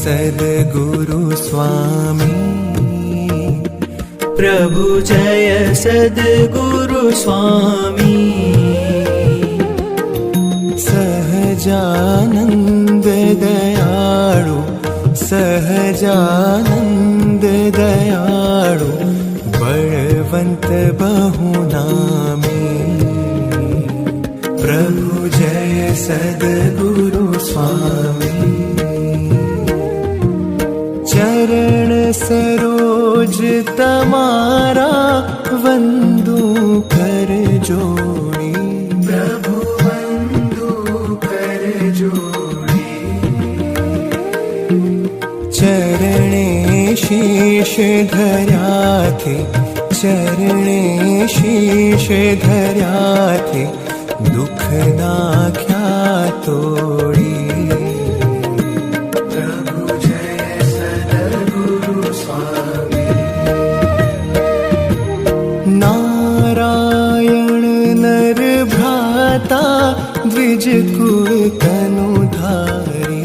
सद्गुरु स्वामी प्रभु जय सद्गुरु स्वामी सहजानंद दयाळु सहजानंद दयाळु बलवंत बहुनामी प्रभु जय सद्गुरु स्वामी चरण सरोज तमारा वंदू कर जोड़ी प्रभु वंदू कर जोड़ी चरणे शीश धर्या थे चरणे शीश धर्या थे दुख नाख्या तोड़ी द्विज कुल तनुधारी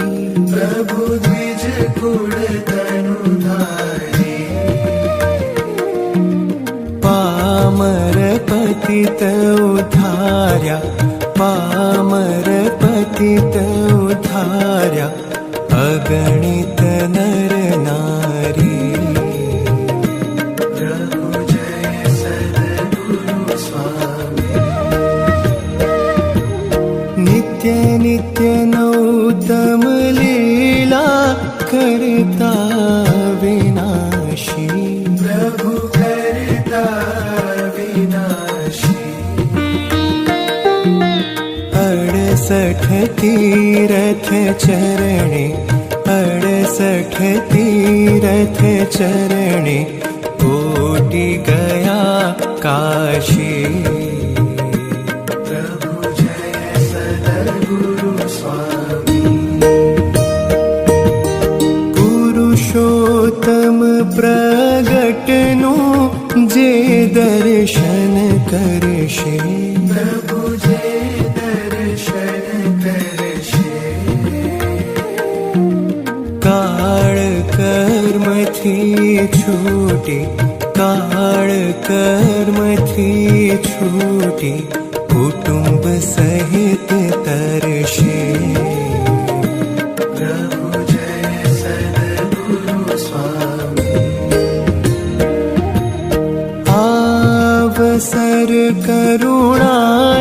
प्रभु द्विज कुल तनुधारी पामर पतित उद्धार्या पामर पतित उद्धार्या अगणित नर नारी प्रभु जय सद्गुरु स्वामी नित्य नित्य नौतम लीला करता विनाशी प्रभु करता विनाशी 68 तीरथ चरणे 68 तीरथ चरणे कोटि गया काशी पुरुषोत्तम प्रगटनु जे दर्शन करशे प्रभु जे दर्शन करशे काळ कर्म थी छूटी काळ कर्म थी छूटी कुटुंब सहित तरशे अवसर करुणा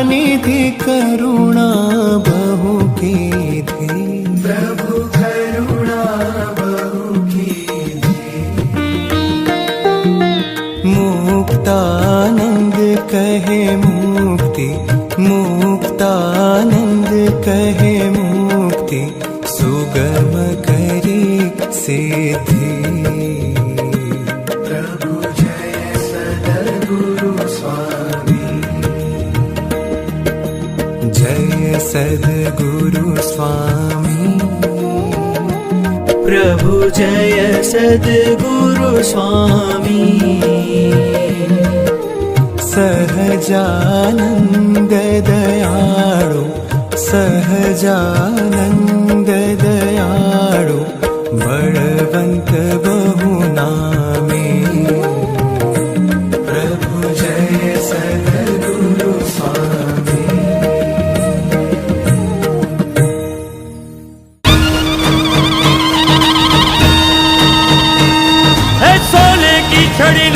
निधि करुणा बहु कीधी प्रभु करुणा बहु कीधी मुक्तानंद कहे मुक्ति मुक्तानंद कहे मुक्ति सुगम करी सिद्धि सद्गुरु स्वामी प्रभु जय सद्गुरु स्वामी सहजानंद दयाळु सहजानंद दयाळु बलवंत बहुनामी प्रभु जय सद्गुरु स्वामी छड़ी